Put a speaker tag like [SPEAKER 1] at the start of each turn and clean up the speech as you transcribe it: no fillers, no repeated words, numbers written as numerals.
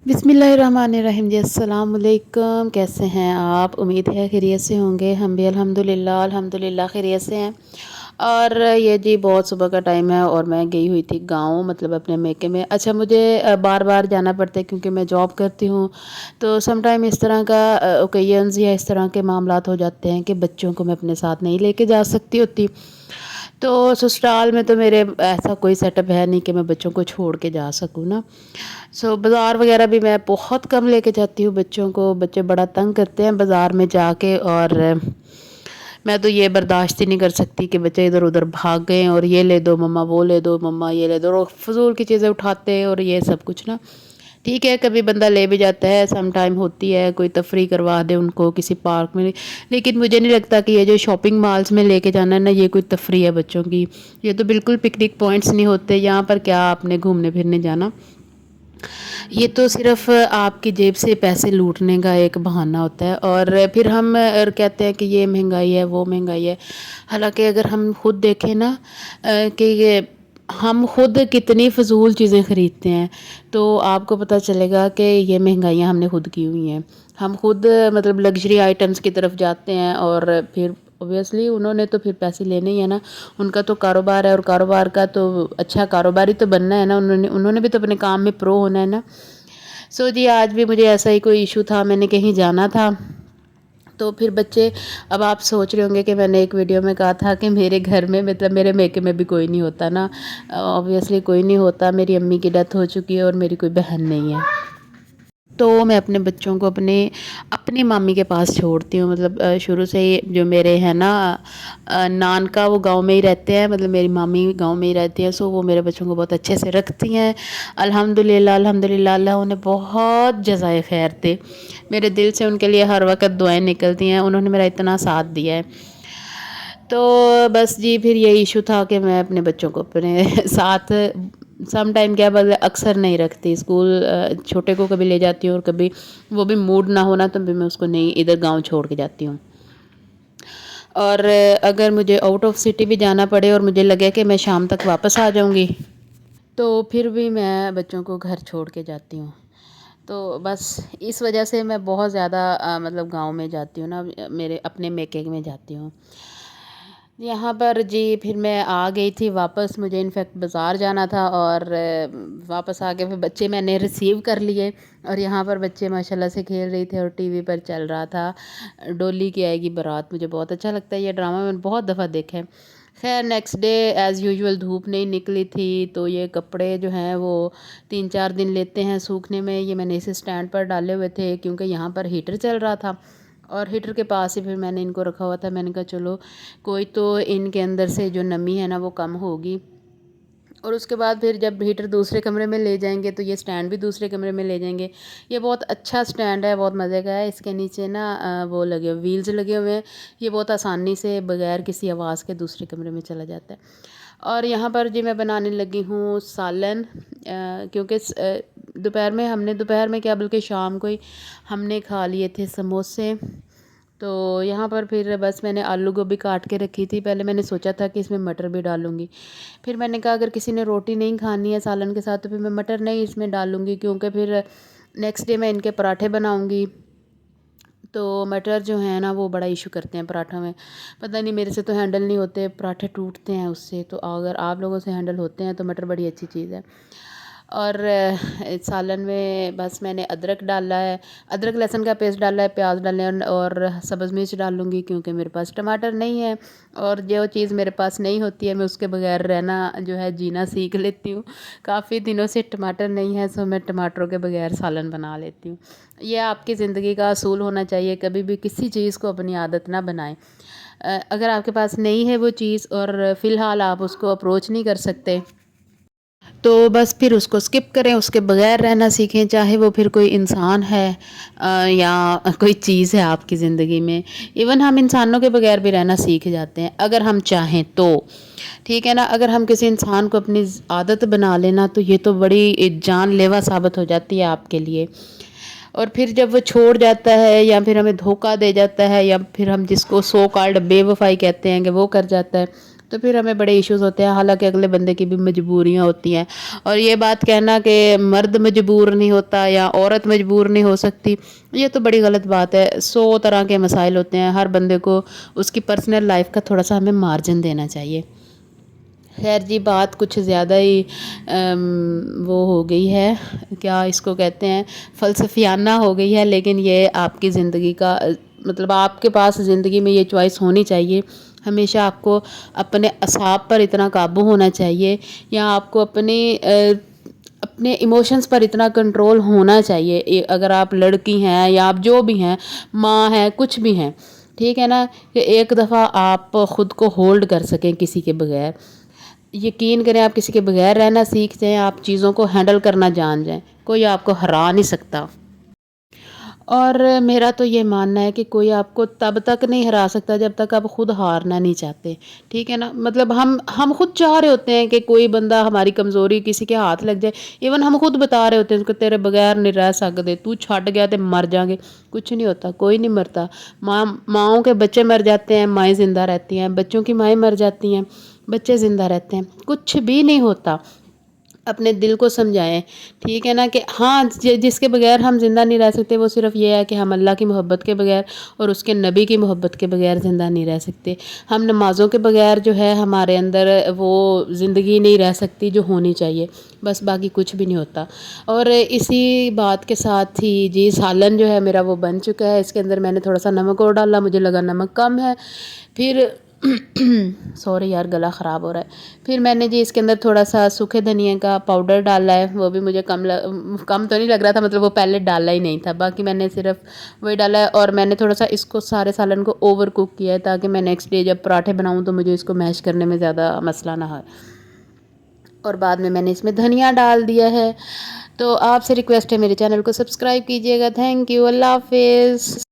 [SPEAKER 1] बिस्मिल्लाहिर्रहमानिर्रहीम जी। अस्सलाम वालेकुम। कैसे हैं आप? उम्मीद है खैरियत से होंगे। हम भी अल्हम्दुलिल्लाह खैरियत से हैं। और ये जी बहुत सुबह का टाइम है और मैं गई हुई थी गाँव, मतलब अपने मेके में। अच्छा, मुझे बार बार जाना पड़ता है क्योंकि मैं जॉब करती हूँ। तो सम टाइम इस तरह का ओकेजन्स या इस तरह के मामलात हो जाते हैं कि बच्चों को मैं अपने साथ नहीं लेके जा सकती होती। तो ससुराल में तो मेरे ऐसा कोई सेटअप है नहीं कि मैं बच्चों को छोड़ के जा सकूँ ना। बाज़ार वगैरह भी मैं बहुत कम लेके जाती हूँ बच्चों को। बच्चे बड़ा तंग करते हैं बाज़ार में जाके। और मैं तो ये बर्दाश्त ही नहीं कर सकती कि बच्चे इधर उधर भाग गए और ये ले दो मम्मा, वो ले दो मम्मा, ये ले दो, और फजूल की चीज़ें उठाते हैं और ये सब कुछ ना। ठीक है, कभी बंदा ले भी जाता है, सम टाइम होती है कोई तफरी करवा दे उनको किसी पार्क में। लेकिन मुझे नहीं लगता कि ये जो शॉपिंग मॉल्स में लेके जाना है ना, ये कोई तफरी है बच्चों की। ये तो बिल्कुल पिकनिक पॉइंट्स नहीं होते। यहाँ पर क्या आपने घूमने फिरने जाना, ये तो सिर्फ आपकी जेब से पैसे लूटने का एक बहाना होता है। और फिर हम कहते हैं कि ये महंगाई है, वो महंगाई है। हालांकि अगर हम खुद देखें ना कि ये हम खुद कितनी फ़जूल चीज़ें ख़रीदते हैं, तो आपको पता चलेगा कि ये महंगाइयाँ हमने खुद की हुई हैं। हम खुद मतलब लग्जरी आइटम्स की तरफ जाते हैं और फिर ऑब्वियसली उन्होंने तो फिर पैसे लेने ही है ना। उनका तो कारोबार है और कारोबार का तो अच्छा कारोबारी तो बनना है ना। उन्होंने उन्होंने भी तो अपने काम में प्रो होना है ना। जी, आज भी मुझे ऐसा ही कोई इशू था, मैंने कहीं जाना था। तो फिर बच्चे, अब आप सोच रहे होंगे कि मैंने एक वीडियो में कहा था कि मेरे घर में, मतलब मेरे मेके में भी कोई नहीं होता ना। ऑब्वियसली कोई नहीं होता। मेरी अम्मी की डेथ हो चुकी है और मेरी कोई बहन नहीं है। तो मैं अपने बच्चों को अपने अपनी मामी के पास छोड़ती हूँ। मतलब शुरू से ही जो मेरे हैं ना नान का, वो गांव में ही रहते हैं। मतलब मेरी मामी गांव में ही रहती हैं। वो मेरे बच्चों को बहुत अच्छे से रखती हैं। अल्हम्दुलिल्लाह अल्हम्दुलिल्लाह, अल्लाह उन्हें बहुत जज़ाए खैर दे। मेरे दिल से उनके लिए हर वक्त दुआएं निकलती हैं। उन्होंने मेरा इतना साथ दिया है। तो बस जी, फिर ये इशू था कि मैं अपने बच्चों को अपने साथ सम टाइम, क्या बल अक्सर नहीं रखती। स्कूल छोटे को कभी ले जाती हूँ और कभी वो भी मूड ना होना तो भी मैं उसको नहीं इधर गांव छोड़ के जाती हूँ। और अगर मुझे आउट ऑफ सिटी भी जाना पड़े और मुझे लगे कि मैं शाम तक वापस आ जाऊँगी, तो फिर भी मैं बच्चों को घर छोड़ के जाती हूँ। तो बस इस वजह से मैं बहुत ज़्यादा मतलब गांव में जाती हूँ ना, मेरे अपने मेके में जाती हूँ। यहाँ पर जी फिर मैं आ गई थी वापस। मुझे इनफैक्ट बाज़ार जाना था और वापस आके फिर बच्चे मैंने रिसीव कर लिए। और यहाँ पर बच्चे माशाल्लाह से खेल रहे थे और टीवी पर चल रहा था डोली की आएगी बारात। मुझे बहुत अच्छा लगता है ये ड्रामा, मैंने बहुत दफ़ा देखा है। खैर नेक्स्ट डे एज़ यूजुअल धूप नहीं निकली थी, तो ये कपड़े जो हैं वो 3-4 दिन लेते हैं सूखने में। ये मैंने इसे स्टैंड पर डाले हुए थे क्योंकि यहाँ पर हीटर चल रहा था और हीटर के पास ही फिर मैंने इनको रखा हुआ था। मैंने कहा चलो कोई तो इनके अंदर से जो नमी है ना वो कम होगी। और उसके बाद फिर जब हीटर दूसरे कमरे में ले जाएंगे तो ये स्टैंड भी दूसरे कमरे में ले जाएंगे। ये बहुत अच्छा स्टैंड है, बहुत मज़े का है। इसके नीचे ना वो लगे हुए व्हील्स लगे हुए हैं। ये बहुत आसानी से बगैर किसी आवाज़ के दूसरे कमरे में चला जाता है। और यहाँ पर जी मैं बनाने लगी हूँ सालन, क्योंकि दोपहर में क्या बल्कि शाम को ही हमने खा लिए थे समोसे। तो यहाँ पर फिर बस मैंने आलू गोभी काट के रखी थी। पहले मैंने सोचा था कि इसमें मटर भी डालूँगी। फिर मैंने कहा अगर किसी ने रोटी नहीं खानी है सालन के साथ तो फिर मैं मटर नहीं इसमें डालूँगी, क्योंकि फिर नेक्स्ट डे मैं इनके पराठे बनाऊँगी। तो मटर जो है ना वो बड़ा इशू करते हैं पराठों में। पता नहीं मेरे से तो हैंडल नहीं होते, पराठे टूटते हैं उससे। तो अगर आप लोगों से हैंडल होते हैं तो मटर बड़ी अच्छी चीज़ है। और सालन में बस मैंने अदरक डाला है, अदरक लहसुन का पेस्ट डाला है, प्याज डाले हैं और सब्ज़ मिर्च डालूँगी क्योंकि मेरे पास टमाटर नहीं है। और जो चीज़ मेरे पास नहीं होती है मैं उसके बगैर रहना जो है जीना सीख लेती हूँ। काफ़ी दिनों से टमाटर नहीं है, सो मैं टमाटरों के बगैर सालन बना लेती हूँ। ये आपकी ज़िंदगी का असूल होना चाहिए, कभी भी किसी चीज़ को अपनी आदत ना बनाएं। अगर आपके पास नहीं है वो चीज़ और फ़िलहाल आप उसको अप्रोच नहीं कर सकते, तो बस फिर उसको स्किप करें, उसके बगैर रहना सीखें। चाहे वो फिर कोई इंसान है या कोई चीज़ है आपकी ज़िंदगी में। इवन हम इंसानों के बगैर भी रहना सीख जाते हैं अगर हम चाहें तो। ठीक है ना। अगर हम किसी इंसान को अपनी आदत बना लेना तो ये तो बड़ी जानलेवा साबित हो जाती है आपके लिए। और फिर जब वो छोड़ जाता है या फिर हमें धोखा दे जाता है या फिर हम जिसको सो कॉल्ड बेवफाई कहते हैं कि वो कर जाता है, تو پھر ہمیں بڑے ایشوز ہوتے ہیں، حالانکہ اگلے بندے کی بھی مجبوریاں ہوتی ہیں۔ اور یہ بات کہنا کہ مرد مجبور نہیں ہوتا یا عورت مجبور نہیں ہو سکتی، یہ تو بڑی غلط بات ہے۔ 100 طرح کے مسائل ہوتے ہیں، ہر بندے کو اس کی پرسنل لائف کا تھوڑا سا ہمیں مارجن دینا چاہیے۔ خیر جی، بات کچھ زیادہ ہی وہ ہو گئی ہے، کیا اس کو کہتے ہیں، فلسفیانہ ہو گئی ہے، لیکن یہ آپ کی زندگی کا مطلب آپ کے پاس زندگی میں یہ چوائس ہونی چاہیے۔ ہمیشہ آپ کو اپنے اعصاب پر اتنا قابو ہونا چاہیے، یا آپ کو اپنے ایموشنز پر اتنا کنٹرول ہونا چاہیے، اگر آپ لڑکی ہیں یا آپ جو بھی ہیں، ماں ہیں، کچھ بھی ہیں، ٹھیک ہے نا، کہ ایک دفعہ آپ خود کو ہولڈ کر سکیں کسی کے بغیر۔ یقین کریں، آپ کسی کے بغیر رہنا سیکھ جائیں، آپ چیزوں کو ہینڈل کرنا جان جائیں، کوئی آپ کو ہرا نہیں سکتا۔ اور میرا تو یہ ماننا ہے کہ کوئی آپ کو تب تک نہیں ہرا سکتا جب تک آپ خود ہارنا نہیں چاہتے، ٹھیک ہے نا۔ مطلب ہم خود چاہ رہے ہوتے ہیں کہ کوئی بندہ ہماری کمزوری کسی کے ہاتھ لگ جائے، ایون ہم خود بتا رہے ہوتے ہیں کہ تیرے بغیر نہیں رہ سکتے، تو چھٹ گیا تو مر جائیں گے۔ کچھ نہیں ہوتا، کوئی نہیں مرتا۔ ماؤں کے بچے مر جاتے ہیں، مائیں زندہ رہتی ہیں، بچوں کی مائیں مر جاتی ہیں، بچے زندہ رہتے ہیں، کچھ بھی نہیں ہوتا۔ اپنے دل کو سمجھائیں، ٹھیک ہے نا، کہ ہاں جس کے بغیر ہم زندہ نہیں رہ سکتے وہ صرف یہ ہے کہ ہم اللہ کی محبت کے بغیر اور اس کے نبی کی محبت کے بغیر زندہ نہیں رہ سکتے۔ ہم نمازوں کے بغیر جو ہے ہمارے اندر وہ زندگی نہیں رہ سکتی جو ہونی چاہیے، بس باقی کچھ بھی نہیں ہوتا۔ اور اسی بات کے ساتھ ہی جی سالن جو ہے میرا وہ بن چکا ہے، اس کے اندر میں نے تھوڑا سا نمک اور ڈالا، مجھے لگا نمک کم ہے، پھر سوری یار گلا خراب ہو رہا ہے، پھر میں نے جی اس کے اندر تھوڑا سا سوکھے دھنیا کا پاؤڈر ڈالا ہے، وہ بھی مجھے کم تو نہیں لگ رہا تھا، مطلب وہ پہلے ڈالا ہی نہیں تھا، باقی میں نے صرف وہی ڈالا ہے۔ اور میں نے تھوڑا سا اس کو سارے سالن کو اوور کوک کیا ہے تاکہ میں نیکسٹ ڈے جب پراٹھے بناؤں تو مجھے اس کو میش کرنے میں زیادہ مسئلہ نہ ہو۔ اور بعد میں نے اس میں دھنیا ڈال دیا ہے۔ تو آپ سے ریکویسٹ ہے میرے چینل کو سبسکرائب کیجیے گا۔ تھینک یو، اللہ حافظ۔